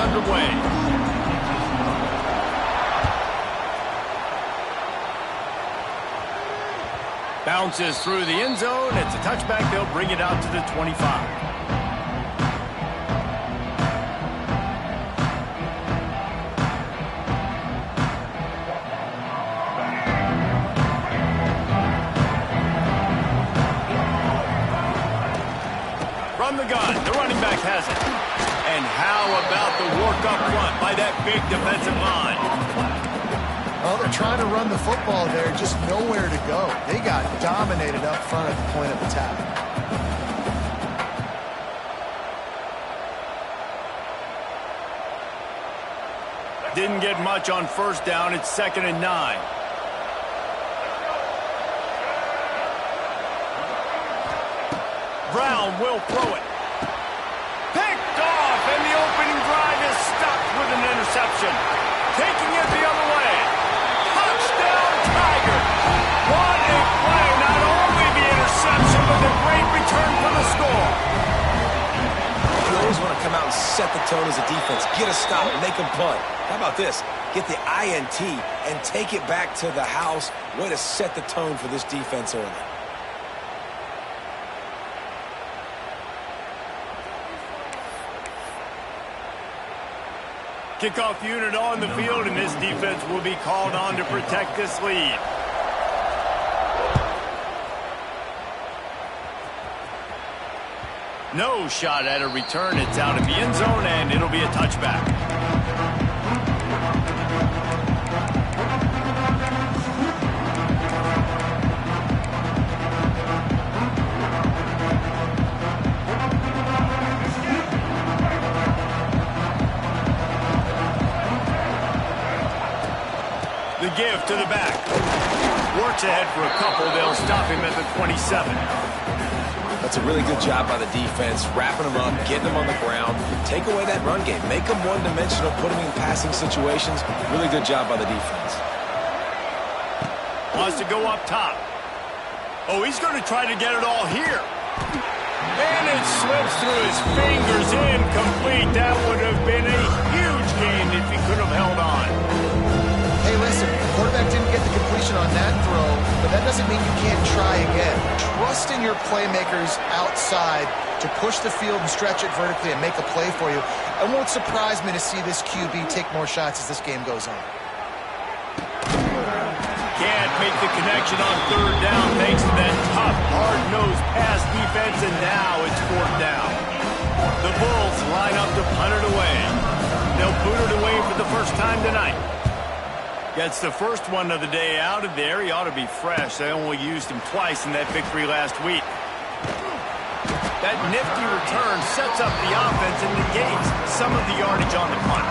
underway. Bounces through the end zone. It's a touchback. They'll bring it out to the 25. From the gun, the running back has it. And how about the work up front by that big defensive line? Well, they're trying to run the football there, just nowhere to go. They got dominated up front at the point of attack. Didn't get much on first down. It's 2nd and 9. Brown will throw it. Picked off, and the opening drive is stopped with an interception. Taking it the other way. Touchdown, Tiger. What a play. Not only the interception, but the great return for the score. You always want to come out and set the tone as a defense. Get a stop, make them punt. How about this? Get the INT and take it back to the house. Way to set the tone for this defense early. Kickoff unit on the field, and this defense will be called on to protect this lead. No shot at a return. It's out of the end zone, and it'll be a touchback. The give to the back. Works ahead for a couple. They'll stop him at the 27. That's a really good job by the defense, wrapping them up, getting them on the ground. Take away that run game. Make them one-dimensional, put them in passing situations. Really good job by the defense. Wants to go up top. Oh, he's going to try to get it all here. And it slips through his fingers, incomplete. That would have been a huge gain if he could have held on. Hey, listen, the quarterback didn't get the completion on that throw, but that doesn't mean you can't try again. Trust in your playmakers outside to push the field and stretch it vertically and make a play for you. It won't surprise me to see this QB take more shots as this game goes on. Can't make the connection on 3rd down thanks to that tough, hard-nosed pass defense, and now it's 4th down. The Bulls line up to punt it away. They'll boot it away for the first time tonight. Gets the first one of the day out of there. He ought to be fresh. They only used him twice in that victory last week. That nifty return sets up the offense and negates some of the yardage on the punt.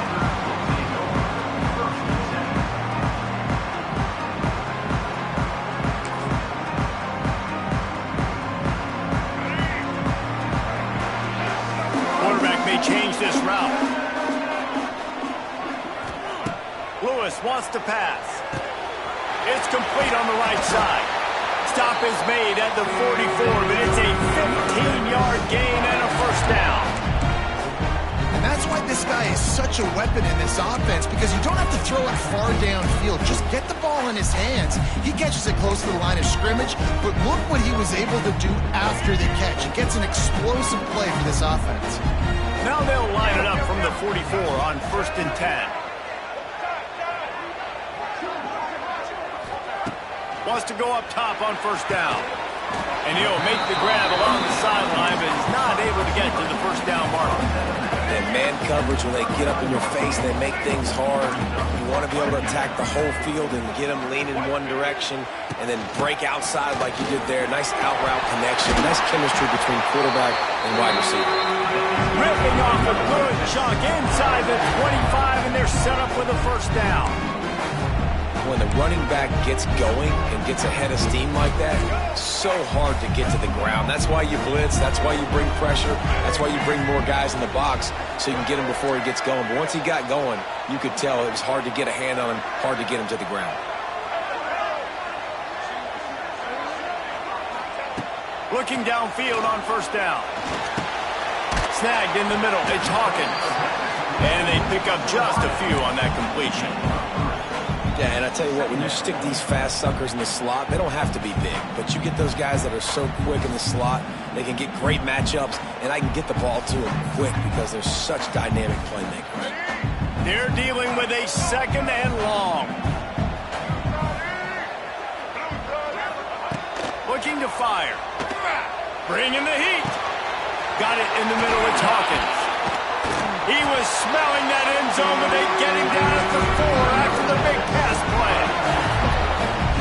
Quarterback may change this route. Lewis wants to pass. It's complete on the right side. Stop is made at the 44, but it's a 15-yard gain and a first down. And that's why this guy is such a weapon in this offense, because you don't have to throw it far downfield. Just get the ball in his hands. He catches it close to the line of scrimmage, but look what he was able to do after the catch. He gets an explosive play for this offense. Now they'll line it up from the 44 on 1st and 10. Wants to go up top on 1st down. And he'll make the grab along the sideline, but he's not able to get to the 1st down marker. And man coverage, when they get up in your face, they make things hard. You want to be able to attack the whole field and get them leaning in one direction and then break outside like you did there. Nice out route connection. Nice chemistry between quarterback and wide receiver. Ripping off a good chunk inside the 25, and they're set up with a 1st down. When the running back gets going and gets ahead of steam like that, so hard to get to the ground. That's why you blitz. That's why you bring pressure. That's why you bring more guys in the box so you can get him before he gets going. But once he got going, you could tell it was hard to get a hand on him, hard to get him to the ground. Looking downfield on 1st down. Snagged in the middle. It's Hawkins. And they pick up just a few on that completion. Yeah, and I tell you what, when you stick these fast suckers in the slot, they don't have to be big. But you get those guys that are so quick in the slot, they can get great matchups, and I can get the ball to them quick because they're such dynamic playmakers. They're dealing with a 2nd and long. Looking to fire. Bringing the heat. Got it in the middle with Hawkins. He was smelling that end zone, but they get him down at the 4 after the big pass play.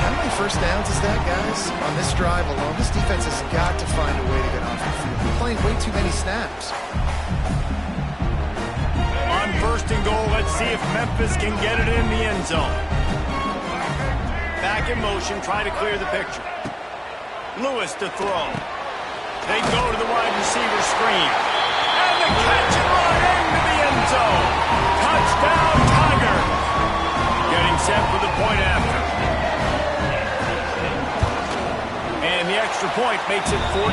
How many first downs is that, guys? On this drive alone, this defense has got to find a way to get off the field. They're playing way too many snaps. On 1st and goal, let's see if Memphis can get it in the end zone. Back in motion, try to clear the picture. Lewis to throw. They go to the wide receiver screen. And the catch and run into the end zone. Touchdown, Tigers. Getting set for the point after. And the extra point makes it 14-0.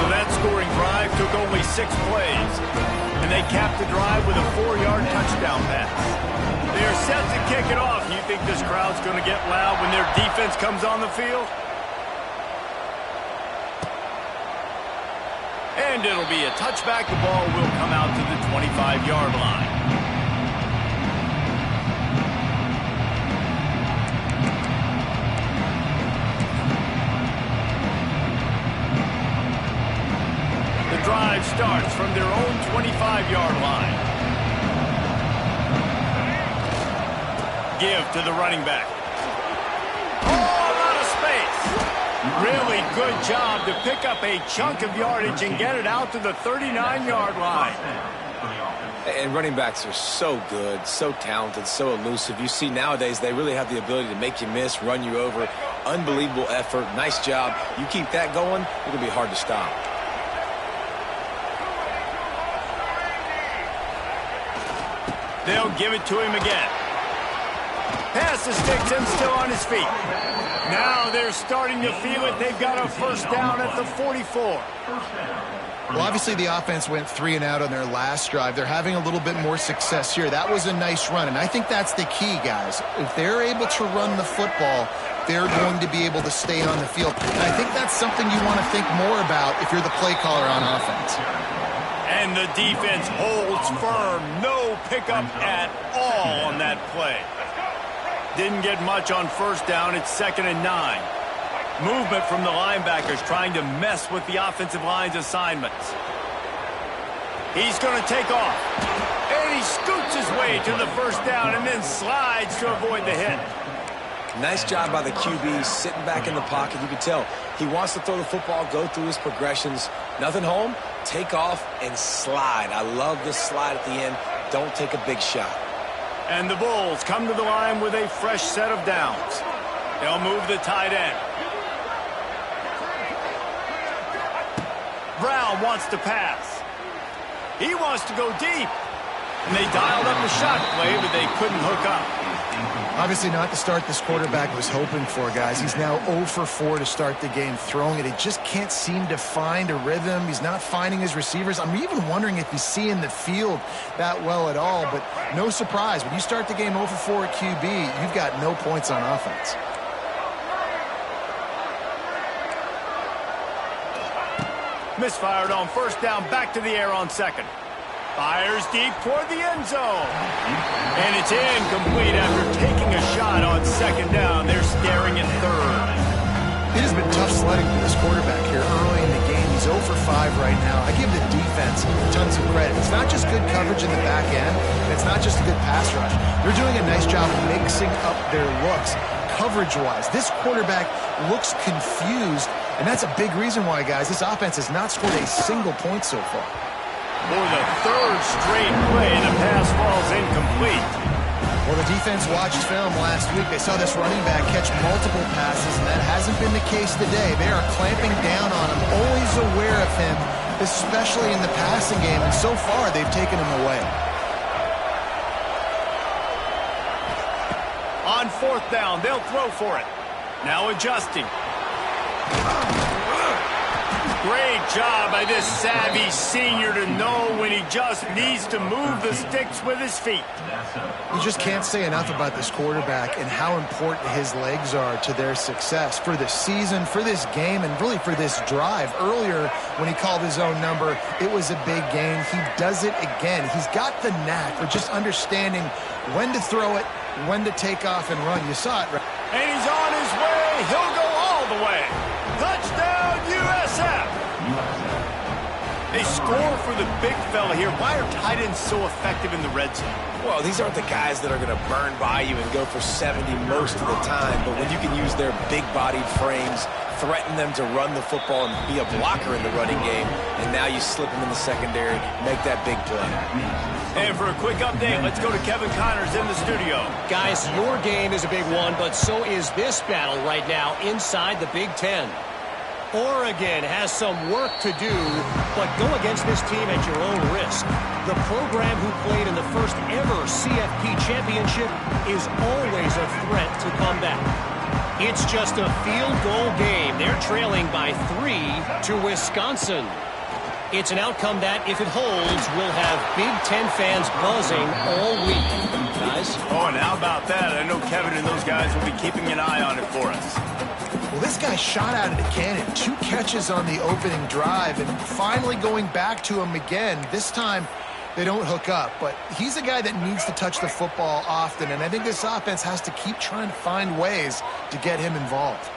So that scoring drive took only 6 plays. And they capped the drive with a 4-yard touchdown pass. They are set to kick it off. You think this crowd's going to get loud when their defense comes on the field? And it'll be a touchback. The ball will come out to the 25-yard line. The drive starts from their own 25-yard line. Give to the running back. Oh, a lot of space. Really good job to pick up a chunk of yardage and get it out to the 39-yard line. And running backs are so good, so talented, so elusive. You see nowadays they really have the ability to make you miss, run you over. Unbelievable effort. Nice job. You keep that going, it'll be hard to stop. They'll give it to him again. Pass the sticks and still on his feet. Now they're starting to feel it. They've got a first down at the 44. Well, obviously the offense went 3 and out on their last drive. They're having a little bit more success here. That was a nice run, and I think that's the key, guys. If they're able to run the football, they're going to be able to stay on the field. And I think that's something you want to think more about if you're the play caller on offense. And the defense holds firm. No pickup at all on that play. Didn't get much on first down. It's 2nd and 9. Movement from the linebackers trying to mess with the offensive line's assignments. He's going to take off. And he scoots his way to the first down and then slides to avoid the hit. Nice job by the QB, sitting back in the pocket. You can tell he wants to throw the football, go through his progressions. Nothing home, take off and slide. I love this slide at the end. Don't take a big shot. And the Bulls come to the line with a fresh set of downs. They'll move the tight end. Brown wants to pass. He wants to go deep. And they dialed up a shot play, but they couldn't hook up. Obviously not the start this quarterback was hoping for, guys. He's now 0 for 4 to start the game throwing it. He just can't seem to find a rhythm. He's not finding his receivers. I'm even wondering if he's seeing the field that well at all. But no surprise. When you start the game 0 for 4 at QB, you've got no points on offense. Misfired on first down, back to the air on 2nd. Fires deep toward the end zone. And it's incomplete after taking a shot on 2nd down. They're staring at 3rd. It has been tough sledding for this quarterback here early in the game. He's 0 for 5 right now. I give the defense tons of credit. It's not just good coverage in the back end. It's not just a good pass rush. They're doing a nice job of mixing up their looks coverage-wise. This quarterback looks confused, and that's a big reason why, guys, this offense has not scored a single point so far. For the 3rd straight play, the pass falls incomplete. Well, the defense watched film last week. They saw this running back catch multiple passes, and that hasn't been the case today. They are clamping down on him, always aware of him, especially in the passing game, and so far they've taken him away. On 4th down, they'll throw for it. Now adjusting. Great job by this savvy senior to know when he just needs to move the sticks with his feet. You just can't say enough about this quarterback and how important his legs are to their success for this season, for this game, and really for this drive. Earlier, when he called his own number, it was a big gain. He does it again. He's got the knack for just understanding when to throw it, when to take off and run. You saw it, right? And he's on his way. He'll go all the way. Touchdown, USF. They score for the big fella here. Why are tight ends so effective in the red zone? Well, these aren't the guys that are going to burn by you and go for 70 most of the time, but when you can use their big-bodied frames, threaten them to run the football and be a blocker in the running game, and now you slip them in the secondary, make that big play. And for a quick update, let's go to Kevin Connors in the studio. Guys, your game is a big one, but so is this battle right now inside the Big Ten. Oregon has some work to do, but go against this team at your own risk. The program who played in the first ever CFP championship is always a threat to come back. It's just a field goal game. They're trailing by 3 to Wisconsin. It's an outcome that, if it holds, will have Big Ten fans buzzing all week. Guys? Oh, and how about that? I know Kevin and those guys will be keeping an eye on it for us. Well, this guy shot out of the cannon. 2 catches on the opening drive, and finally going back to him again. This time, they don't hook up, but he's a guy that needs to touch the football often, and I think this offense has to keep trying to find ways to get him involved.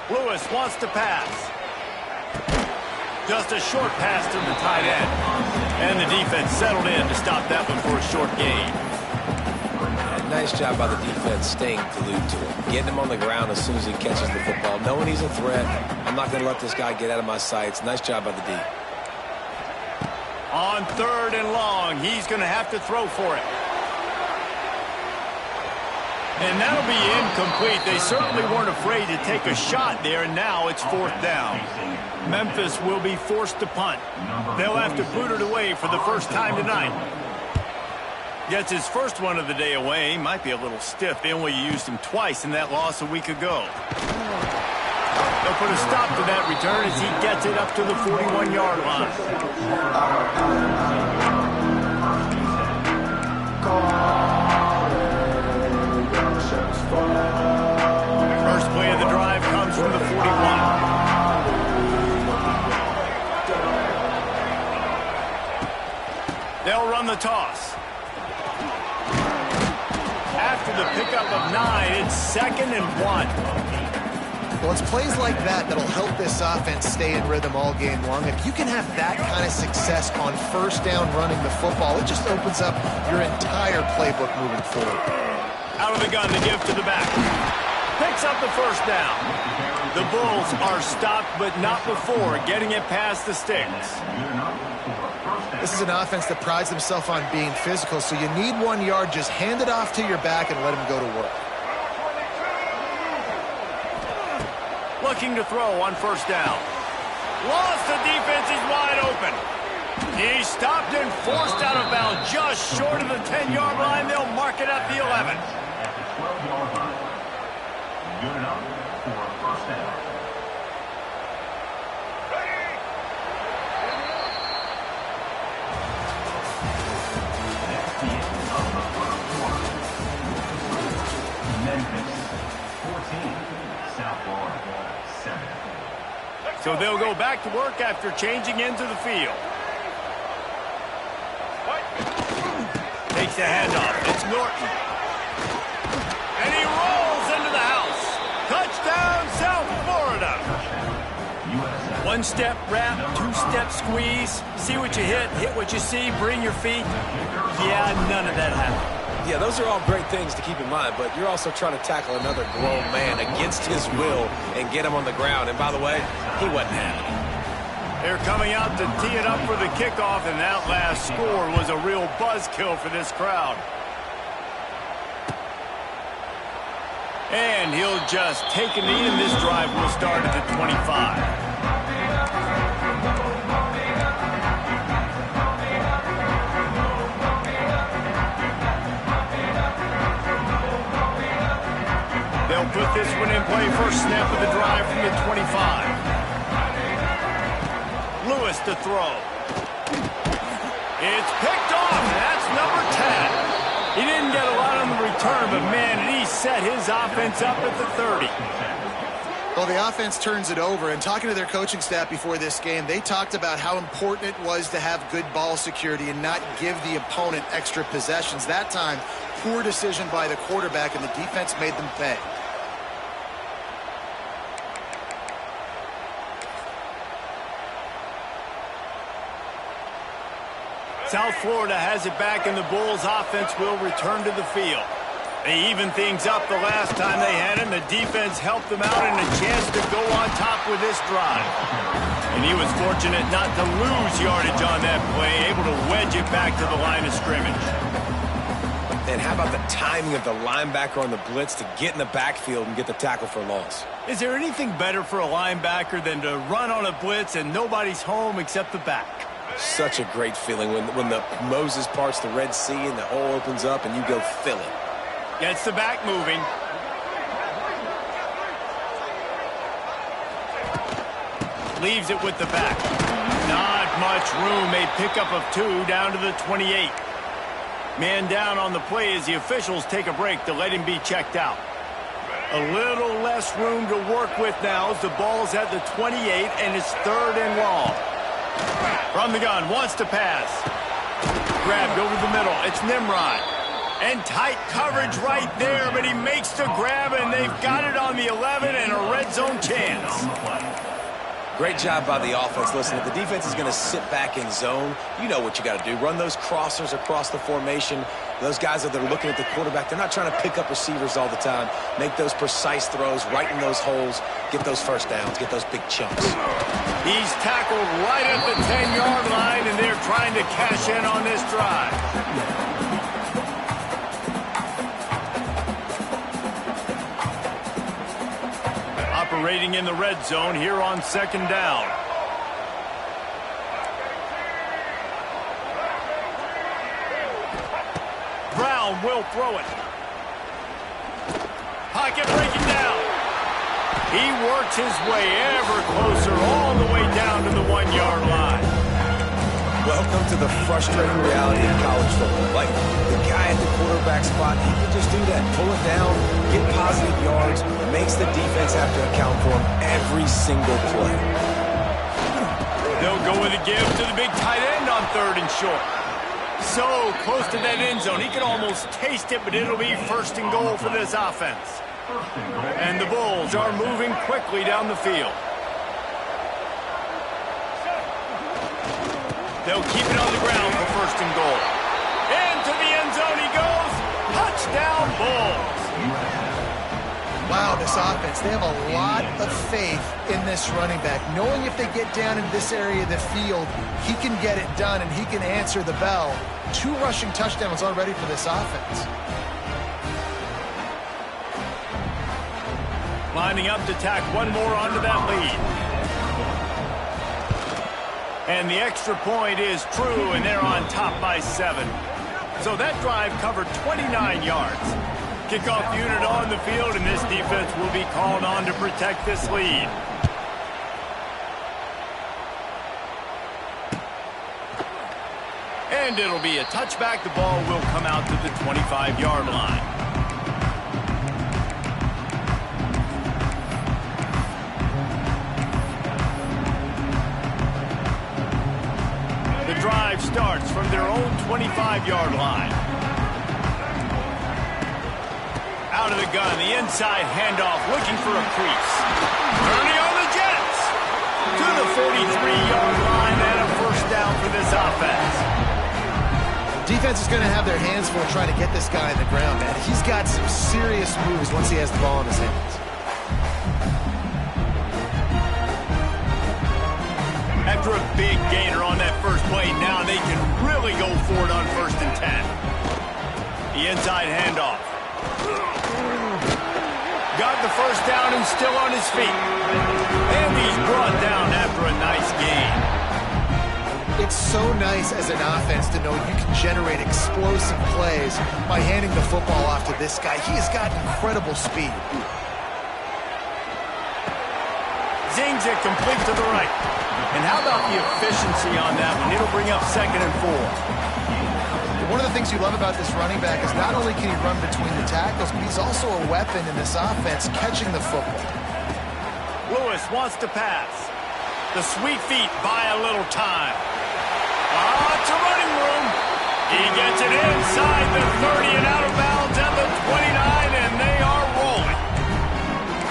Lewis wants to pass. Just a short pass to the tight end. And the defense settled in to stop that one for a short gain. Nice job by the defense staying glued to him. Getting him on the ground as soon as he catches the football. Knowing he's a threat, I'm not going to let this guy get out of my sights. Nice job by the D. On 3rd and long, he's going to have to throw for it. And that'll be incomplete. They certainly weren't afraid to take a shot there, and now it's 4th down. Memphis will be forced to punt. They'll have to boot it away for the first time tonight. Gets his first one of the day away. He might be a little stiff. They only used him twice in that loss a week ago. They'll put a stop to that return as he gets it up to the 41-yard line. First play of the drive comes from the 41. They'll run the toss. After the pickup of 9, it's 2nd and 1. Well, it's plays like that that'll help this offense stay in rhythm all game long. If you can have that kind of success on 1st down running the football, it just opens up your entire playbook moving forward. Out of the gun to give to the back. Picks up the 1st down. The Bulls are stopped, but not before getting it past the sticks. This is an offense that prides themselves on being physical, so you need 1 yard. Just hand it off to your back and let him go to work. Looking to throw on 1st down. Lost the defense, he's wide open. He's stopped and forced out of bounds just short of the 10-yard line. They'll mark it at the 11. Good enough for a 1st down. Memphis 14, South Florida 7. So they'll go back to work after changing into the field. Takes the handoff. It's Norton. And he rolls into the house. Touchdown, South Florida. 1-step wrap, 2-step squeeze. See what you hit what you see, bring your feet. Yeah, none of that happened. Yeah, those are all great things to keep in mind, but you're also trying to tackle another grown man against his will and get him on the ground. And by the way, he wasn't having it. They're coming out to tee it up for the kickoff, and that last score was a real buzzkill for this crowd. And he'll just take a knee, and this drive will start at the 25. play, first snap of the drive from the 25. Lewis to throw. It's picked off. That's number 10. He didn't get a lot on the return, but man, he set his offense up at the 30. Well, the offense turns it over, and talking to their coaching staff before this game, they talked about how important it was to have good ball security and not give the opponent extra possessions. That time, poor decision by the quarterback, and the defense made them pay. South Florida has it back, and the Bulls offense will return to the field. They evened things up the last time they had him. The defense helped them out and a chance to go on top with this drive. And he was fortunate not to lose yardage on that play, able to wedge it back to the line of scrimmage. And how about the timing of the linebacker on the blitz to get in the backfield and get the tackle for loss? Is there anything better for a linebacker than to run on a blitz and nobody's home except the back? Such a great feeling when the Moses parts the Red Sea and the hole opens up and you go fill it. Gets the back moving. Leaves it with the back. Not much room. A pickup of 2 down to the 28. Man down on the play as the officials take a break to let him be checked out. A little less room to work with now as the ball's at the 28 and it's 3rd and long. From the gun, wants to pass. Grabbed over the middle. It's Nimrod. And tight coverage right there, but he makes the grab, and they've got it on the 11 and a red zone chance. Great job by the offense. Listen, if the defense is going to sit back in zone, you know what you got to do. Run those crossers across the formation. Those guys that are looking at the quarterback, they're not trying to pick up receivers all the time. Make those precise throws, right in those holes, get those first downs, get those big chunks. He's tackled right at the 10-yard line, and they're trying to cash in on this drive. Operating in the red zone here on 2nd down. Brown will throw it. Pocket breaking down. He works his way ever closer all the way down to the 1-yard line. Welcome to the frustrating reality of college football. Like, the guy at the quarterback spot, he can just do that. Pull it down, get positive yards, makes the defense have to account for him every single play. They'll go with a give to the big tight end on 3rd and short. So close to that end zone. He can almost taste it, but it'll be 1st and goal for this offense. And the Bulls are moving quickly down the field. They'll keep it on the ground for 1st and goal. Into the end zone he goes. Touchdown, Bulls. Wow, this offense, they have a lot of faith in this running back. Knowing if they get down in this area of the field, he can get it done and he can answer the bell. 2 rushing touchdowns already for this offense. Lining up to tack one more onto that lead. And the extra point is true, and they're on top by 7. So that drive covered 29 yards. Kickoff unit on the field, and this defense will be called on to protect this lead. And it'll be a touchback. The ball will come out to the 25-yard line. The drive starts from their own 25-yard line. Out of the gun, the inside handoff, looking for a crease. Turning on the Jets to the 43-yard line and a 1st down for this offense. Defense is going to have their hands full trying to get this guy in the ground, man. He's got some serious moves once he has the ball in his hands. After a big gainer on that first play, now they can really go for it on 1st and 10. The inside handoff. Got the 1st down and still on his feet. And he's brought down after a nice gain. It's so nice as an offense to know you can generate explosive plays by handing the football off to this guy. He has got incredible speed. Slings it complete to the right. And how about the efficiency on that one? It'll bring up 2nd and 4. One of the things you love about this running back is not only can he run between the tackles, but he's also a weapon in this offense catching the football. Lewis wants to pass. The sweet feet buy a little time. It's a running room. He gets it inside the 30 and out of bounds at the 29, and they are rolling.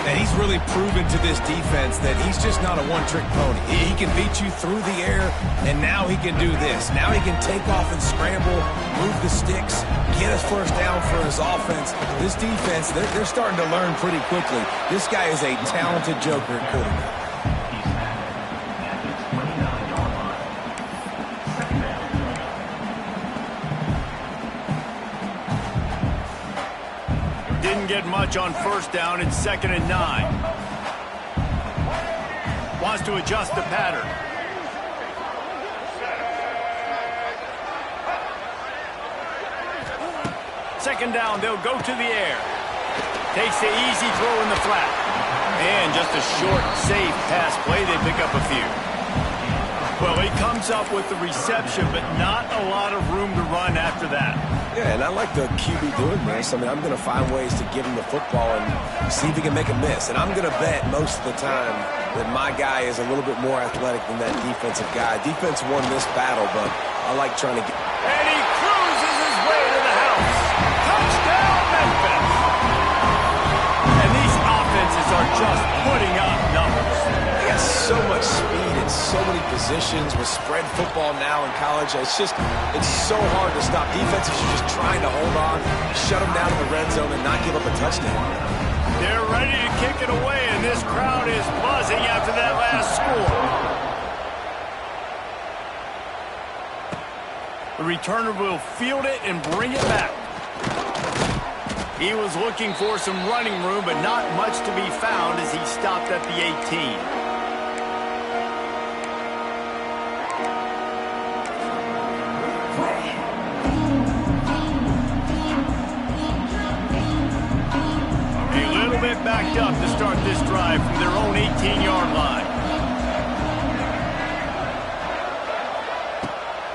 And he's really proven to this defense that he's just not a one-trick pony. He can beat you through the air, and now he can do this. Now he can take off and scramble, move the sticks, get us first down for his offense. This defense, they're starting to learn pretty quickly. This guy is a talented joker at quarterback. Didn't get much on first down. It's 2nd and 9. Wants to adjust the pattern. Second down, they'll go to the air. Takes the easy throw in the flat. And just a short, safe pass play. They pick up a few. Well, he comes up with the reception, but not a lot of room to run after that. Yeah, and I like the QB doing this. I mean, I'm going to find ways to give him the football and see if he can make a miss. And I'm going to bet most of the time that my guy is a little bit more athletic than that defensive guy. Defense won this battle, but I like trying to get... And he cruises his way to the house. Touchdown, Memphis! And these offenses are just putting up numbers. They got so much speed in so many positions with spread football now in college. It's so hard to stop. Defenses are just trying to hold on, shut them down in the red zone, and not give up a touchdown. They're ready to kick it away, and this crowd is buzzing after that last score. The returner will field it and bring it back. He was looking for some running room, but not much to be found as he stopped at the 18. Backed up to start this drive from their own 18-yard line.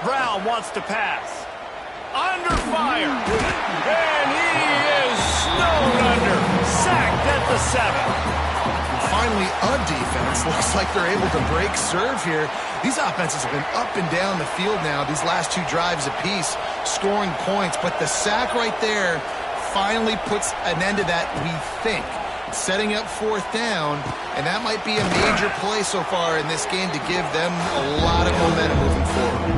Brown wants to pass. Under fire. And he is snowed under. Sacked at the 7. Finally, a defense. Looks like they're able to break serve here. These offenses have been up and down the field now, these last 2 drives apiece, scoring points. But the sack right there finally puts an end to that, we think. Setting up 4th down, and that might be a major play so far in this game to give them a lot of momentum moving forward.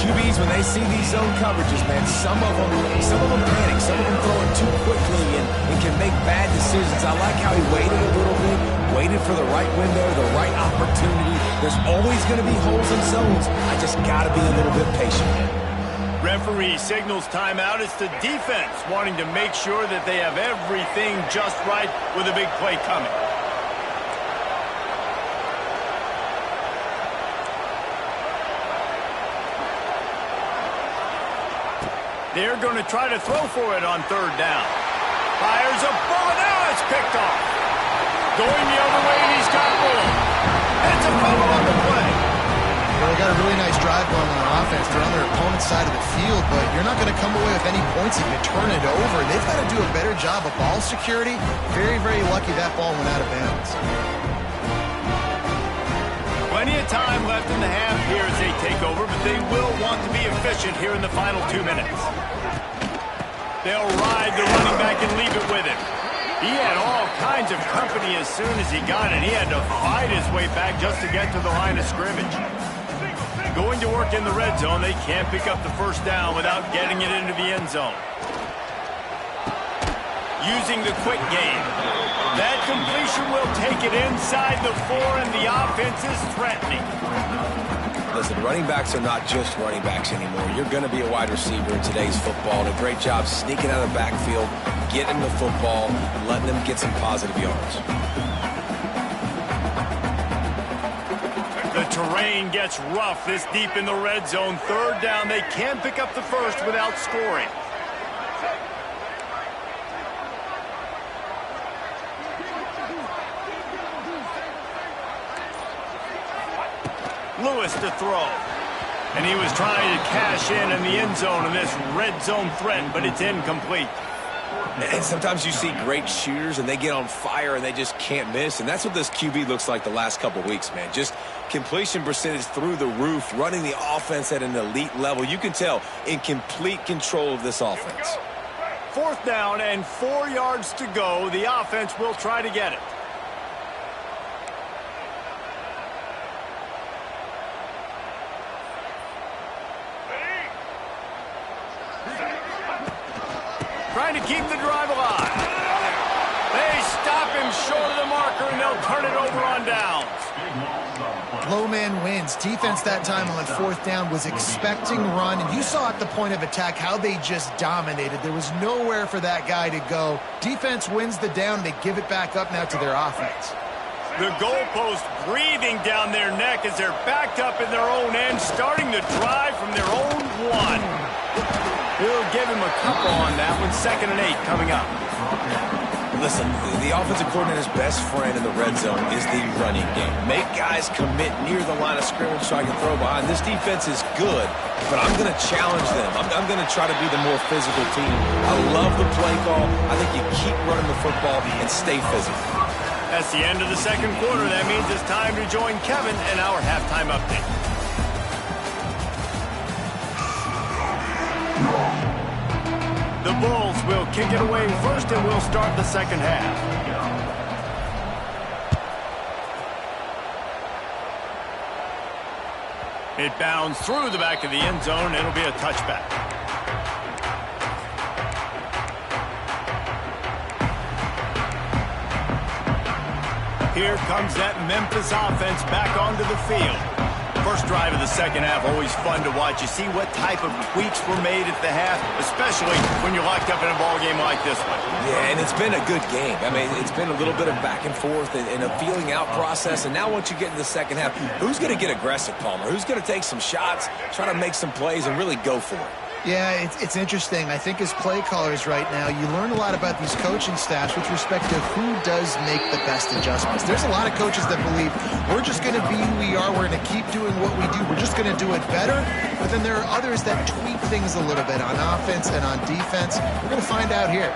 QBs, when they see these zone coverages, man, some of them panic, some of them throw it too quickly and can make bad decisions. I like how he waited a little bit, waited for the right window, the right opportunity. There's always going to be holes in zones. I just got to be a little bit patient. Referee signals timeout. It's the defense wanting to make sure that they have everything just right with a big play coming. They're going to try to throw for it on 3rd down. Fires a bullet. Now it's picked off. Going the other way, and he's got Bullet. And it's a fumble on the play. Well, they got a really nice drive going on offense. They're on their opponent's side of the field, but you're not going to come away with any points if you turn it over. They've got to do a better job of ball security. Very, very lucky that ball went out of bounds. Plenty of time left in the half here as they take over, but they will want to be efficient here in the final 2 minutes. They'll ride the running back and leave it with him. He had all kinds of company as soon as he got it. He had to fight his way back just to get to the line of scrimmage. Going to work in the red zone, they can't pick up the first down without getting it into the end zone. Using the quick game. That completion will take it inside the 4, and the offense is threatening. Listen, running backs are not just running backs anymore. You're going to be a wide receiver in today's football. And a great job sneaking out of the backfield, getting the football, and letting them get some positive yards. The terrain gets rough this deep in the red zone. 3rd down, they can pick up the first without scoring. Lewis to throw. And he was trying to cash in the end zone in this red zone threat, but it's incomplete. And sometimes you see great shooters, and they get on fire, and they just can't miss. And that's what this QB looks like the last couple weeks, man. Just completion percentage through the roof, running the offense at an elite level. You can tell in complete control of this offense. 4th down and 4 yards to go. The offense will try to get it. Trying to keep the drive alive. They stop him short of the marker, and they'll turn it over on downs. Low man wins. Defense that time on 4th down was expecting run, and you saw at the point of attack how they just dominated. There was nowhere for that guy to go. Defense wins the down. They give it back up now to their offense. The goalpost breathing down their neck as they're backed up in their own end, starting the drive from their own 1. We'll give him a couple on that one. 2nd and 8 coming up. Listen, the offensive coordinator's best friend in the red zone is the running game. Make guys commit near the line of scrimmage so I can throw behind. This defense is good, but I'm going to challenge them. I'm going to try to be the more physical team. I love the play call. I think you keep running the football and stay physical. That's the end of the 2nd quarter. That means it's time to join Kevin in our halftime update. The Bulls will kick it away first, and we'll start the 2nd half. It bounds through the back of the end zone. It'll be a touchback. Here comes that Memphis offense back onto the field. First drive of the 2nd half, always fun to watch. You see what type of tweaks were made at the half, especially when you're locked up in a ball game like this one. Yeah, and it's been a good game. I mean, it's been a little bit of back and forth and a feeling out process. And now once you get into the 2nd half, who's going to get aggressive, Palmer? Who's going to take some shots, try to make some plays, and really go for it? Yeah, it's interesting. I think as play callers right now, you learn a lot about these coaching staffs with respect to who does make the best adjustments. There's a lot of coaches that believe we're just going to be who we are. We're going to keep doing what we do. We're just going to do it better. But then there are others that tweak things a little bit on offense and on defense. We're going to find out here.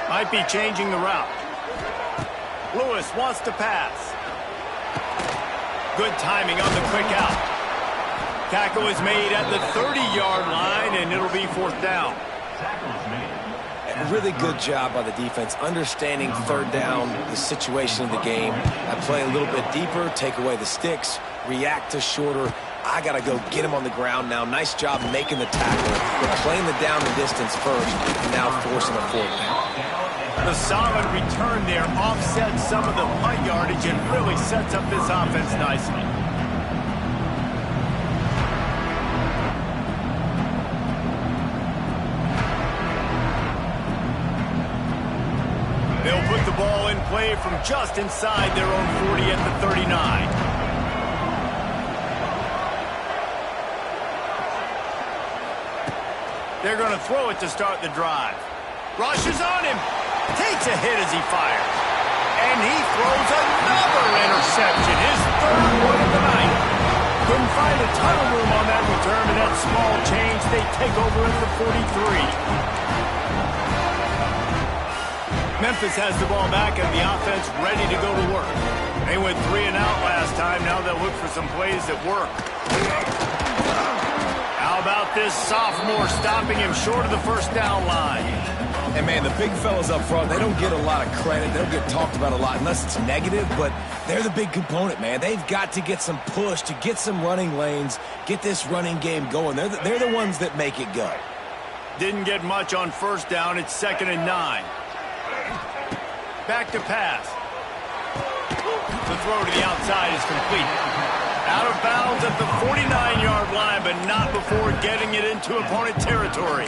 Might be changing the route. Lewis wants to pass. Good timing on the quick out. Tackle is made at the 30-yard line, and it'll be 4th down. A really good job by the defense, understanding 3rd down, the situation of the game. I play a little bit deeper, take away the sticks, react to shorter. I got to go get him on the ground now. Nice job making the tackle, but playing the down the distance first, and now forcing a 4th down. The solid return there offsets some of the punt yardage and really sets up this offense nicely. They'll put the ball in play from just inside their own 40 at the 39. They're going to throw it to start the drive. Rushes on him. Takes a hit as he fires. And he throws another interception. His 3rd one of the night. Couldn't find a ton of room on that return, and that small change, they take over at the 43. Memphis has the ball back, and the offense ready to go to work. They went 3 and out last time. Now they'll look for some plays that work. How about this sophomore stopping him short of the 1st down line? And, man, the big fellas up front, they don't get a lot of credit. They don't get talked about a lot unless it's negative, but they're the big component, man. They've got to get some push, to get some running lanes, get this running game going. They're the ones that make it go. Didn't get much on 1st down. It's 2nd and 9. Back to pass. The throw to the outside is complete. Out of bounds at the 49-yard line, but not before getting it into opponent territory.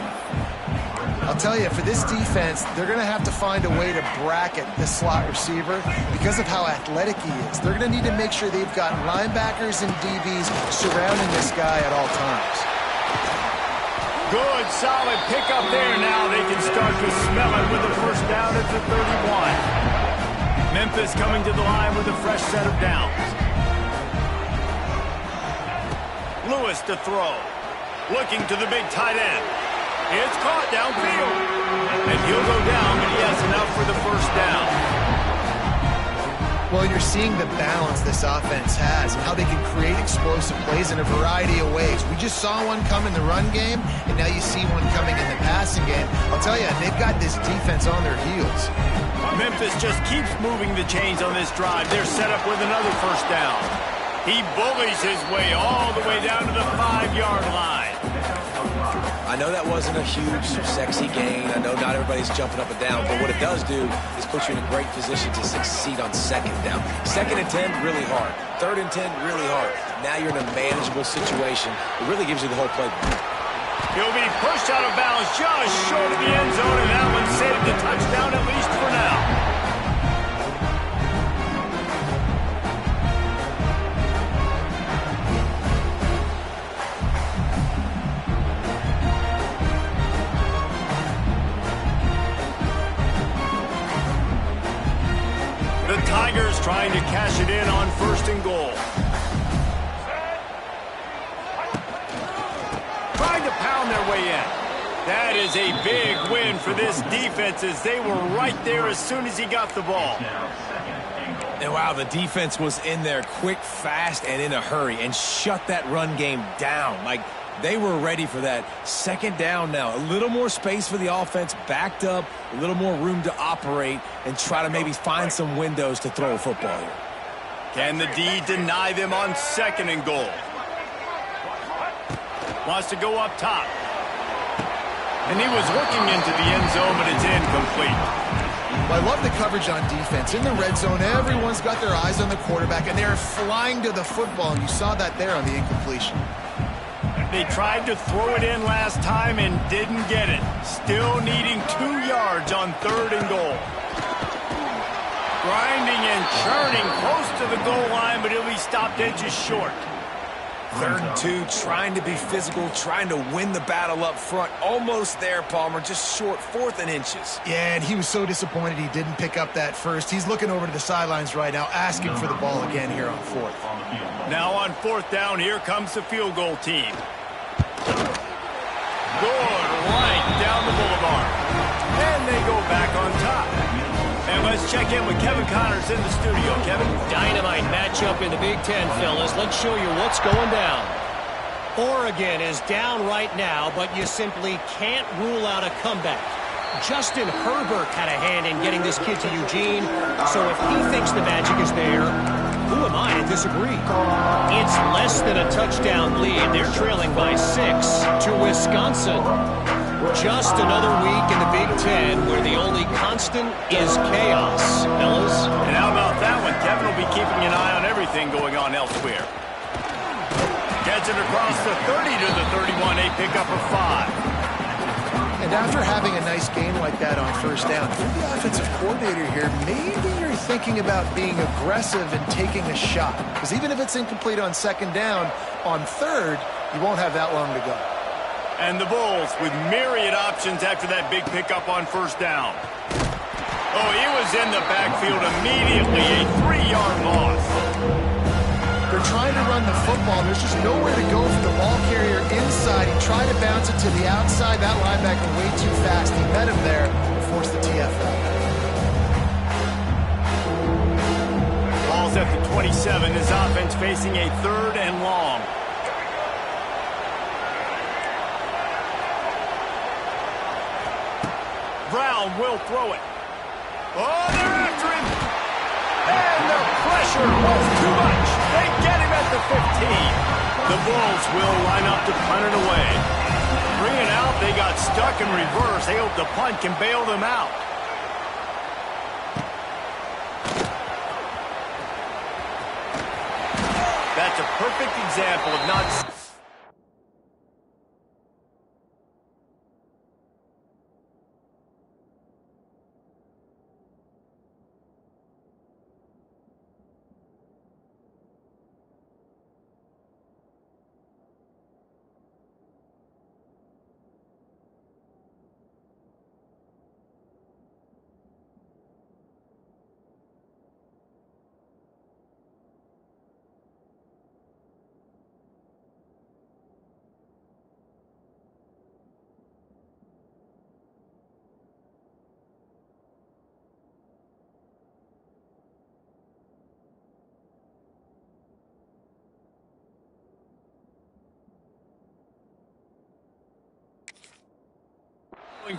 I'll tell you, for this defense, they're going to have to find a way to bracket this slot receiver because of how athletic he is. They're going to need to make sure they've got linebackers and DBs surrounding this guy at all times. Good, solid pickup there now. They can start to smell it with the 1st down at the 31. Memphis coming to the line with a fresh set of downs. Lewis to throw. Looking to the big tight end. It's caught downfield. And he'll go down, but he has enough for the first down. Well, you're seeing the balance this offense has and how they can create explosive plays in a variety of ways. We just saw one come in the run game, and now you see one coming in the passing game. I'll tell you, they've got this defense on their heels. Memphis just keeps moving the chains on this drive. They're set up with another first down. He bullies his way all the way down to the 5-yard line. I know that wasn't a huge, sexy gain. I know not everybody's jumping up and down, but what it does do is put you in a great position to succeed on second down. 2nd and 10, really hard. 3rd and 10, really hard. Now you're in a manageable situation. It really gives you the whole play. He'll be pushed out of bounds just short of the end zone, and that one saved a touchdown at least for now. The Tigers trying to cash it in on 1st and goal. Trying to pound their way in. That is a big win for this defense as they were right there as soon as he got the ball. And wow, the defense was in there quick, fast, and in a hurry and shut that run game down. Like, they were ready for that. 2nd down now. A little more space for the offense, backed up, a little more room to operate and try to maybe find some windows to throw a football here. Can the D deny them on 2nd and goal? Wants to go up top. And he was looking into the end zone, but it's incomplete. Well, I love the coverage on defense. In the red zone, everyone's got their eyes on the quarterback, and they're flying to the football, and you saw that there on the incompletion. They tried to throw it in last time and didn't get it. Still needing 2 yards on 3rd and goal. Grinding and churning close to the goal line, but he'll be stopped inches short. 3rd and 2, trying to be physical, trying to win the battle up front. Almost there, Palmer, just short, 4th and inches. Yeah, and he was so disappointed he didn't pick up that first. He's looking over to the sidelines right now, asking for the ball again here on 4th. Now on 4th down, here comes the field goal team. Good, right down the boulevard. And they go back on top. And let's check in with Kevin Connors in the studio. Kevin? Dynamite matchup in the Big Ten, fellas. Let's show you what's going down. Oregon is down right now, but you simply can't rule out a comeback. Justin Herbert had a hand in getting this kid to Eugene, so if he thinks the magic is there, who am I to disagree? It's less than a touchdown lead. They're trailing by 6 to Wisconsin. Just another week in the Big Ten where the only constant is chaos, fellas. And how about that one? Kevin will be keeping an eye on everything going on elsewhere. Gets it across the 30 to the 31, a pickup of 5. And after having a nice game like that on 1st down, if you're the offensive coordinator here, maybe you're thinking about being aggressive and taking a shot. Because even if it's incomplete on 2nd down, on 3rd, you won't have that long to go. And the Bulls with myriad options after that big pickup on 1st down. Oh, he was in the backfield immediately, a 3-yard loss. They're trying to run the football. There's just nowhere to go for the ball carrier inside. He tried to bounce it to the outside. That linebacker way too fast. He met him there and forced the TFL. Ball's at the 27. His offense facing a 3rd and long. Brown will throw it. Oh, they're after him. And the pressure was too much. They get him at the 15. The Bulls will line up to punt it away. Bring it out. They got stuck in reverse. They hope the punt can bail them out. That's a perfect example of not...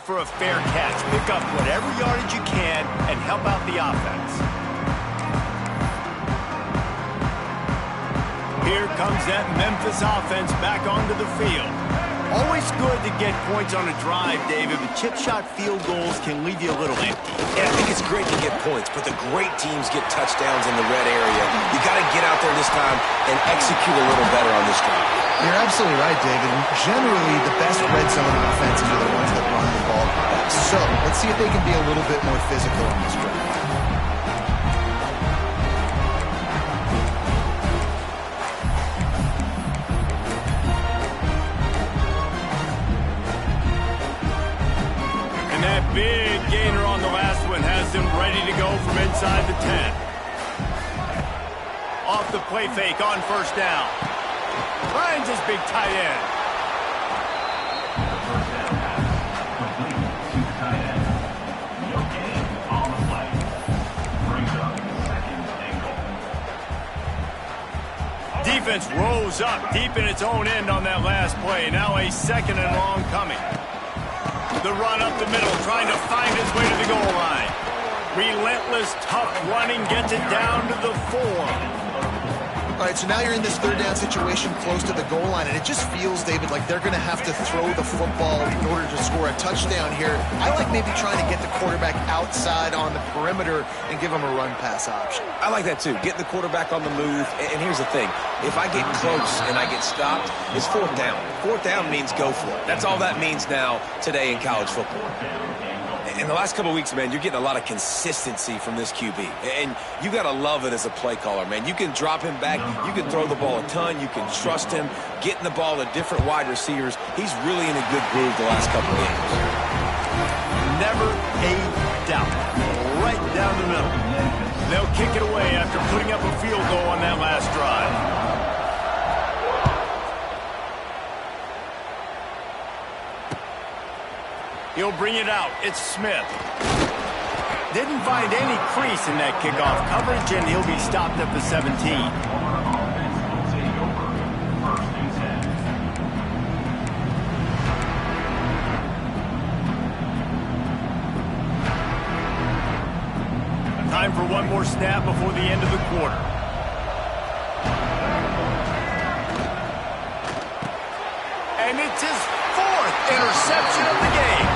For a fair catch. Pick up whatever yardage you can and help out the offense. Here comes that Memphis offense back onto the field. Always good to get points on a drive, David, but chip shot field goals can leave you a little empty. Yeah, I think it's great to get points, but the great teams get touchdowns in the red area. You got to get out there this time and execute a little better on this drive. You're absolutely right, David. Generally, the best red zone offenses are the ones that run the ball best. So, let's see if they can be a little bit more physical on this drive. And that big gainer on the last one has them ready to go from inside the 10. Off the play fake on first down. Finds his big tight end. The first down pass complete to the tight end. No gain on the play. Brings up second and goal. Defense rose up deep in its own end on that last play. Now a second and long coming. The run up the middle, trying to find his way to the goal line. Relentless, tough running gets it down to the 4. All right, so now you're in this third down situation close to the goal line, and it just feels, David, like they're going to have to throw the football in order to score a touchdown here. I like maybe trying to get the quarterback outside on the perimeter and give him a run-pass option. I like that too. Getting the quarterback on the move. And here's the thing. If I get close and I get stopped, it's fourth down. Fourth down means go for it. That's all that means now today in college football. In the last couple of weeks, man, you're getting a lot of consistency from this QB. And you got to love it as a play caller, man. You can drop him back. You can throw the ball a ton. You can trust him. Getting the ball to different wide receivers. He's really in a good groove the last couple of games. Never a doubt. Right down the middle. They'll kick it away after putting up a field goal on that last drive. He'll bring it out. It's Smith. Didn't find any crease in that kickoff coverage, and he'll be stopped at the 17. Time for one more snap before the end of the quarter. And it's his fourth interception of the game.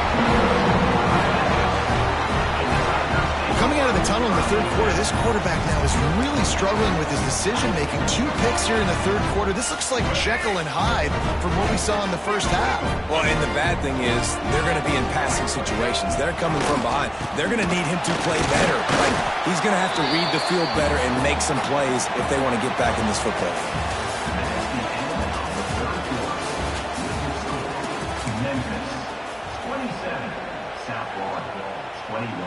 Coming out of the tunnel in the third quarter, this quarterback now is really struggling with his decision-making. 2 picks here in the third quarter. This looks like Jekyll and Hyde from what we saw in the first half. Well, and the bad thing is they're going to be in passing situations. They're coming from behind. They're going to need him to play better. Right? He's going to have to read the field better and make some plays if they want to get back in this football game. Memphis 27, South Florida 21.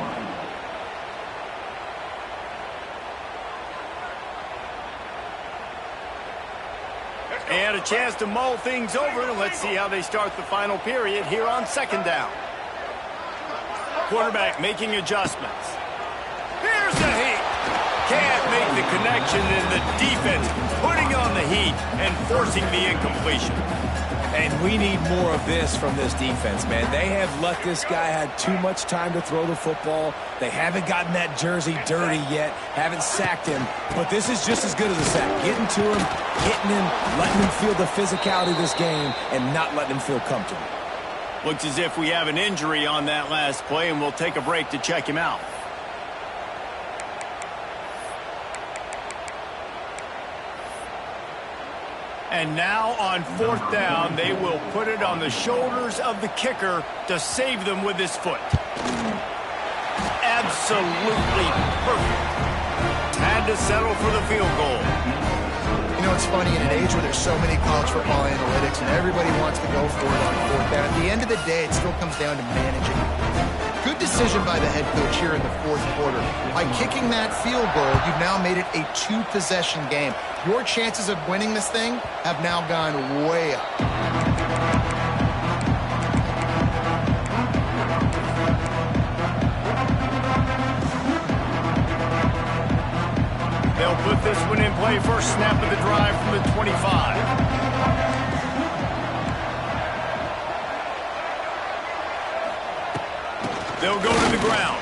And a chance to mull things over. Let's see how they start the final period here on second down. Quarterback making adjustments. Here's the heat. Can't make the connection, and the defense putting on the heat and forcing the incompletion. And we need more of this from this defense, man. They have let this guy have too much time to throw the football. They haven't gotten that jersey dirty yet, haven't sacked him. But this is just as good as a sack. Getting to him, hitting him, letting him feel the physicality of this game, and not letting him feel comfortable. Looks as if we have an injury on that last play, and we'll take a break to check him out. And now on fourth down, they will put it on the shoulders of the kicker to save them with his foot. Absolutely perfect. Had to settle for the field goal. You know, it's funny, in an age where there's so many college football analytics and everybody wants to go for it on fourth down, at the end of the day, it still comes down to managing. Good decision by the head coach here in the fourth quarter. By kicking that field goal, you've now made it a 2-possession game. Your chances of winning this thing have now gone way up. They'll put this one in play. First snap of the drive from the 25. They'll go to the ground.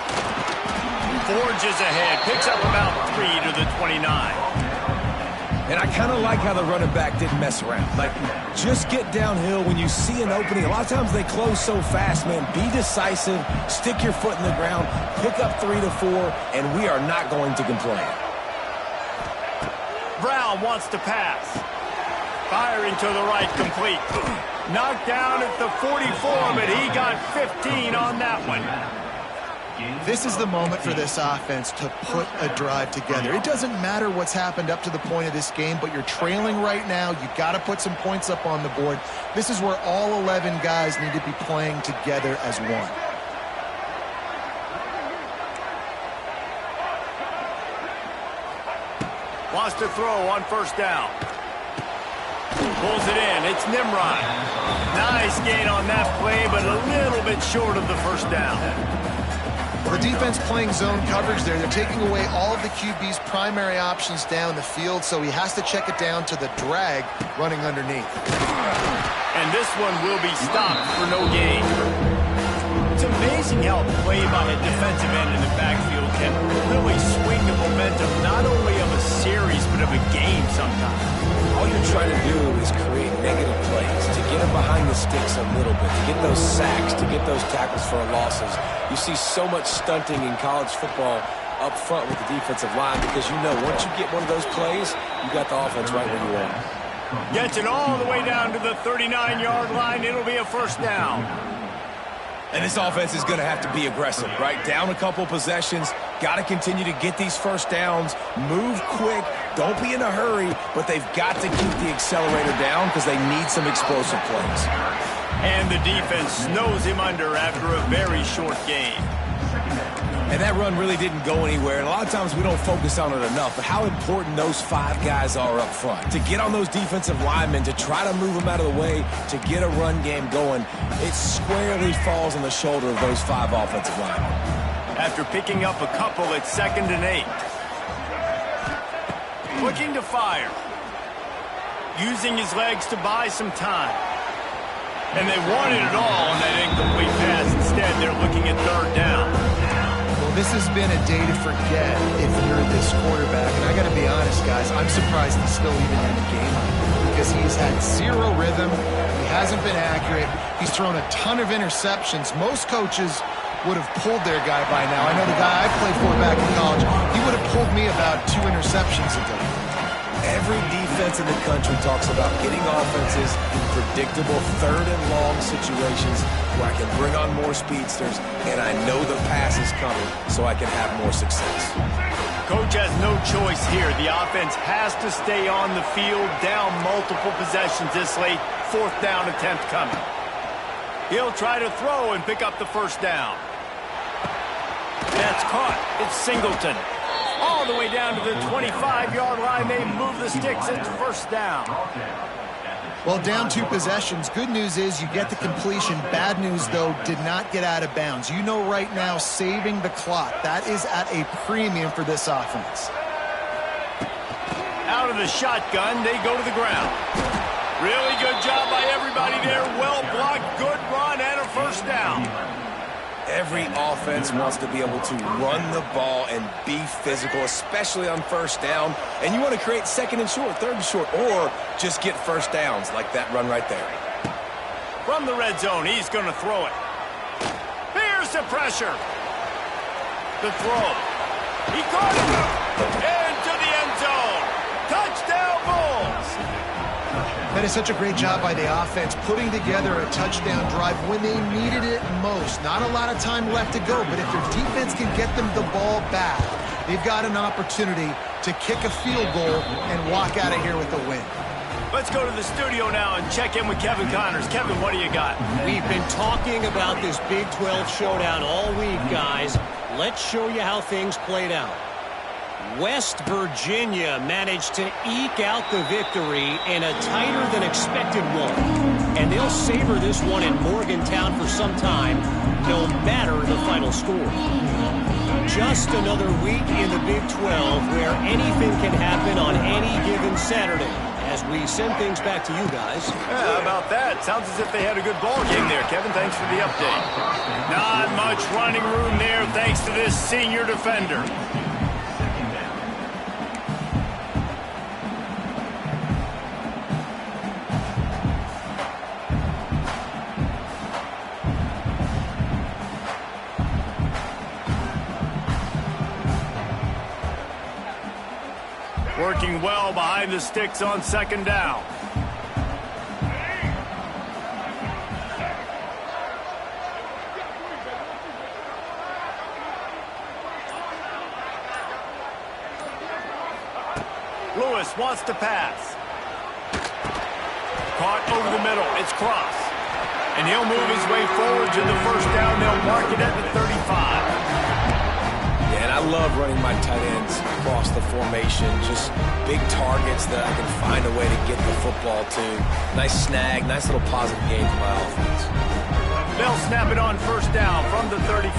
Forges ahead. Picks up about 3 to the 29. And I kind of like how the running back didn't mess around. Like, just get downhill when you see an opening. A lot of times they close so fast, man. Be decisive. Stick your foot in the ground. Pick up 3 to 4, and we are not going to complain. Brown wants to pass. Firing to the right, complete. Knocked down at the 44, but he got 15 on that one. This is the moment for this offense to put a drive together. It doesn't matter what's happened up to the point of this game, but you're trailing right now. You've got to put some points up on the board. This is where all 11 guys need to be playing together as one. Wants to throw on first down. Pulls it in. It's Nimrod. Nice gain on that play, but a little bit short of the first down. Well, the defense playing zone coverage there. They're taking away all of the QB's primary options down the field, so he has to check it down to the drag running underneath. And this one will be stopped for no gain. It's amazing how a play by a defensive end in the backfield can really swing the momentum not only of a series, but of a game sometimes. All you're trying to do is create negative plays, to get them behind the sticks a little bit, to get those sacks, to get those tackles for losses. You see so much stunting in college football up front with the defensive line because you know once you get one of those plays, you got the offense right where you want it. Gets it all the way down to the 39-yard line. It'll be a first down. And this offense is going to have to be aggressive, right? Down a couple possessions, got to continue to get these first downs, move quick, don't be in a hurry, but they've got to keep the accelerator down because they need some explosive plays. And the defense snows him under after a very short game. And that run really didn't go anywhere, and a lot of times we don't focus on it enough, but how important those 5 guys are up front. To get on those defensive linemen, to try to move them out of the way, to get a run game going, it squarely falls on the shoulder of those 5 offensive linemen. After picking up a couple at 2nd and 8. Looking to fire. Using his legs to buy some time. And they wanted it all on that incomplete pass. Instead, they're looking at 3rd down. This has been a day to forget if you're this quarterback. And I got to be honest, guys, I'm surprised he's still even in the game because he's had 0 rhythm. He hasn't been accurate. He's thrown a ton of interceptions. Most coaches would have pulled their guy by now. I know the guy I played for back in college, he would have pulled me about 2 interceptions a day. Every defense in the country talks about getting offenses in predictable 3rd and long situations where I can bring on more speedsters and I know the pass is coming so I can have more success. Coach has no choice here. The offense has to stay on the field, down multiple possessions this late. 4th down attempt coming. He'll try to throw and pick up the first down. That's caught. It's Singleton. All the way down to the 25-yard line. They move the sticks. It's first down. Well, down 2 possessions. Good news is you get the completion. Bad news, though, did not get out of bounds. You know right now, saving the clock. That is at a premium for this offense. Out of the shotgun, they go to the ground. Really good job by everybody there. Well blocked, good run, and a first down. Every offense wants to be able to run the ball and be physical, especially on first down. And you want to create 2nd and short, 3rd and short, or just get first downs like that run right there. From the red zone, he's going to throw it. Here's the pressure. The throw. He caught it. Into the end zone. Touchdown, Bulls. That is such a great job by the offense, putting together a touchdown drive when they needed it most. Not a lot of time left to go, but if their defense can get them the ball back, they've got an opportunity to kick a field goal and walk out of here with a win. Let's go to the studio now and check in with Kevin Connors. Kevin, what do you got? We've been talking about this Big 12 showdown all week, guys. Let's show you how things played out. West Virginia managed to eke out the victory in a tighter-than-expected one. And they'll savor this one in Morgantown for some time, no matter the final score. Just another week in the Big 12 where anything can happen on any given Saturday, as we send things back to you guys. Yeah, how about that? Sounds as if they had a good ball game there, Kevin. Thanks for the update. Not much running room there thanks to this senior defender. Working well behind the sticks on second down. Lewis wants to pass. Caught over the middle. It's Cross. And he'll move his way forward to the first down. They'll mark it at the 35. And I love running my tight ends across the formation. Just big targets that I can find a way to get the football to. Nice snag, nice little positive game for my offense. They'll snap it on first down from the 35.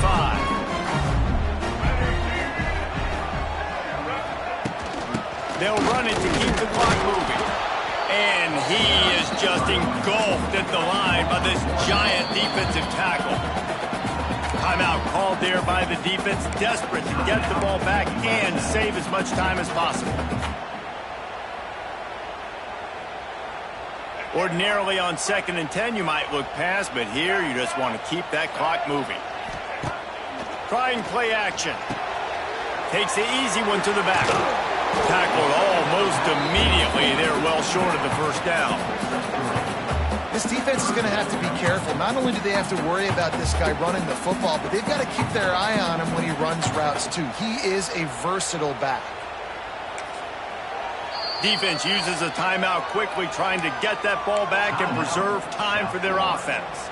They'll run it to keep the clock moving. And he is just engulfed at the line by this giant defensive tackle. Timeout called there by the defense, desperate to get the ball back and save as much time as possible. Ordinarily on 2nd and 10, you might look past, but here you just want to keep that clock moving. Trying play action. Takes the easy one to the back. Tackled almost immediately. They're well short of the first down. This defense is going to have to be careful. Not only do they have to worry about this guy running the football, but they've got to keep their eye on him when he runs routes too. He is a versatile back. Defense uses a timeout quickly, trying to get that ball back and preserve time for their offense.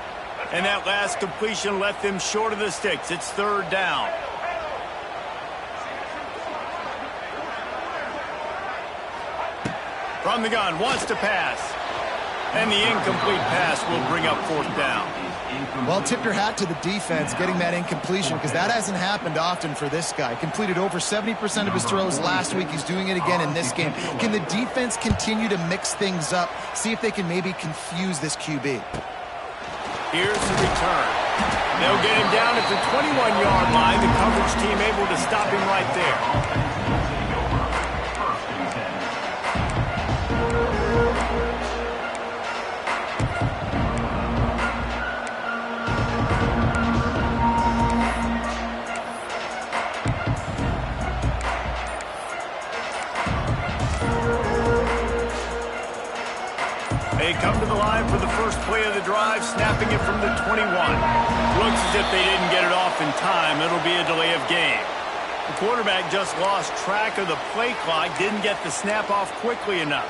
And that last completion left them short of the sticks. It's third down. From the gun, wants to pass. And the incomplete pass will bring up fourth down. Well, tip your hat to the defense getting that incompletion, because that hasn't happened often for this guy. Completed over 70% of his throws last week. He's doing it again in this game. Can the defense continue to mix things up? See if they can maybe confuse this QB. Here's the return. They'll get him down at the 21-yard line. The coverage team able to stop him right there. They come to the line for the first play of the drive, snapping it from the 21. Looks as if they didn't get it off in time. It'll be a delay of game. The quarterback just lost track of the play clock, didn't get the snap off quickly enough.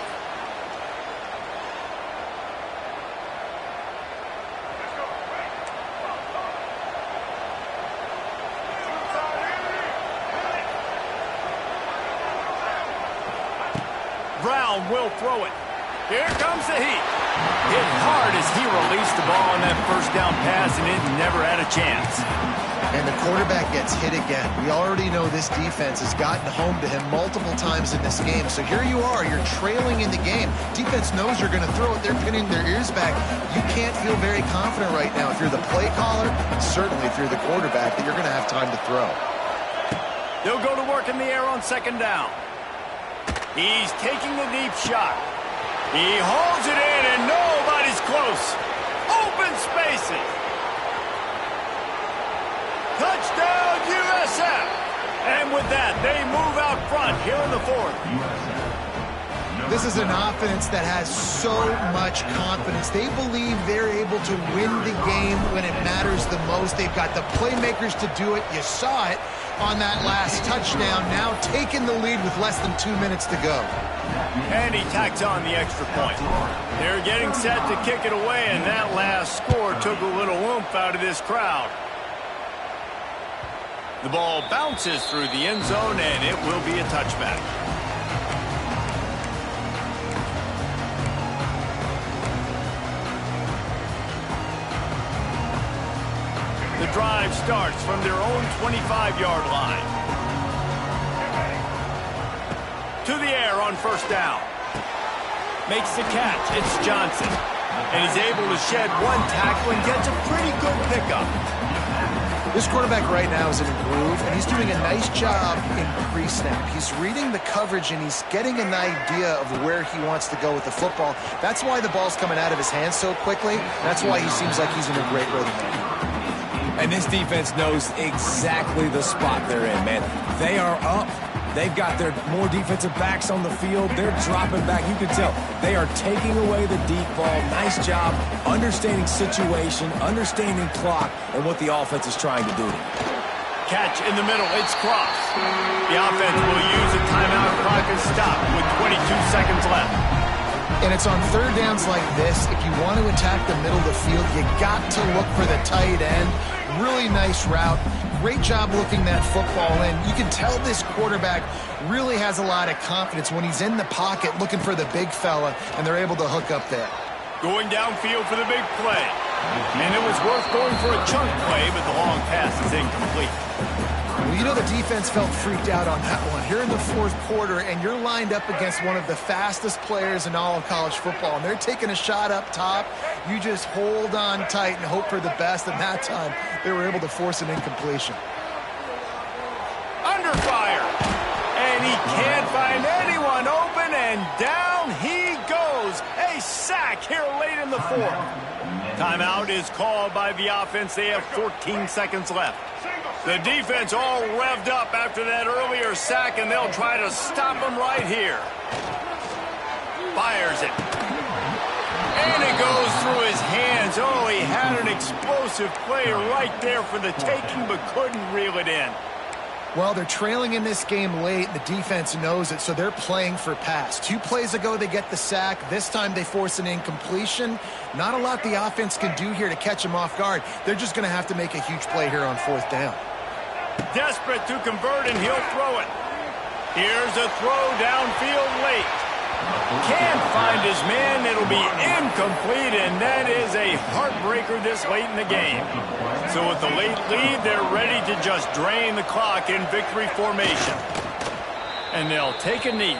Brown will throw it. Here comes the heat. Hit hard as he released the ball on that first down pass, and it never had a chance. And the quarterback gets hit again. We already know this defense has gotten home to him multiple times in this game. So here you are, you're trailing in the game. Defense knows you're going to throw it. They're pinning their ears back. You can't feel very confident right now if you're the play caller, certainly if you're the quarterback, that you're going to have time to throw. They'll go to work in the air on second down. He's taking the deep shot. He holds it in, and nobody's close. Open spaces. Touchdown, USF. And with that, they move out front here in the fourth. This is an offense that has so much confidence. They believe they're able to win the game when it matters the most. They've got the playmakers to do it. You saw it on that last touchdown, now taking the lead with less than 2 minutes to go. And he tacks on the extra point. They're getting set to kick it away, and that last score took a little oomph out of this crowd. The ball bounces through the end zone, and it will be a touchback. The drive starts from their own 25-yard line. To the air on first down. Makes the catch. It's Johnson. And he's able to shed one tackle and gets a pretty good pickup. This quarterback right now is in a groove, and he's doing a nice job in pre-snap. He's reading the coverage, and he's getting an idea of where he wants to go with the football. That's why the ball's coming out of his hands so quickly. That's why he seems like he's in a great rhythm. And this defense knows exactly the spot they're in, man. They are up. They've got their more defensive backs on the field. They're dropping back. You can tell they are taking away the deep ball. Nice job understanding situation, understanding clock, and what the offense is trying to do. Catch in the middle. It's Cross. The offense will use a timeout. Clock is stopped with 22 seconds left. And it's on third downs like this. If you want to attack the middle of the field, you got to look for the tight end. Really nice route. Great job looking that football in. You can tell this quarterback really has a lot of confidence when he's in the pocket looking for the big fella, and they're able to hook up there. Going downfield for the big play. And it was worth going for a chunk play, but the long pass is incomplete. Well, you know the defense felt freaked out on that one. Here in the fourth quarter, and you're lined up against one of the fastest players in all of college football, and they're taking a shot up top. You just hold on tight and hope for the best, and that time they were able to force an incompletion. Under fire. And he can't find anyone open, and down he goes. A sack here late in the fourth. Timeout is called by the offense. They have 14 seconds left. The defense all revved up after that earlier sack, and they'll try to stop him right here. Fires it. And it goes through his hands. Oh, he had an explosive play right there for the taking, but couldn't reel it in. Well, they're trailing in this game late. The defense knows it, so they're playing for pass. 2 plays ago, they get the sack. This time, they force an incompletion. Not a lot the offense can do here to catch him off guard. They're just going to have to make a huge play here on fourth down. Desperate to convert, and he'll throw it. Here's a throw downfield late. Can't find his man. It'll be incomplete, and that is a heartbreaker this late in the game. So with the late lead, they're ready to just drain the clock in victory formation. And they'll take a knee.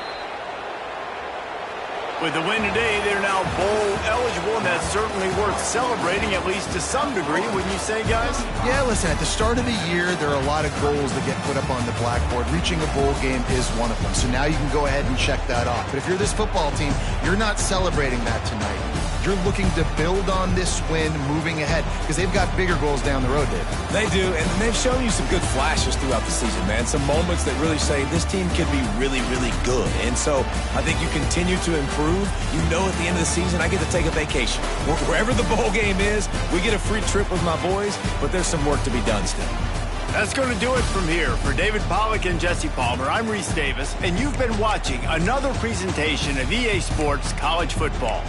With the win today, they're now bowl eligible, and that's certainly worth celebrating, at least to some degree, wouldn't you say, guys? Yeah, listen, at the start of the year, there are a lot of goals that get put up on the blackboard. Reaching a bowl game is one of them. So now you can go ahead and check that off. But if you're this football team, you're not celebrating that tonight. You're looking to build on this win moving ahead because they've got bigger goals down the road, Dave. They do, and they've shown you some good flashes throughout the season, man. Some moments that really say this team could be really, really good. And so I think you continue to improve. You know at the end of the season, I get to take a vacation. Wherever the bowl game is, we get a free trip with my boys, but there's some work to be done still. That's going to do it from here. For David Pollack and Jesse Palmer, I'm Reese Davis, and you've been watching another presentation of EA Sports College Football.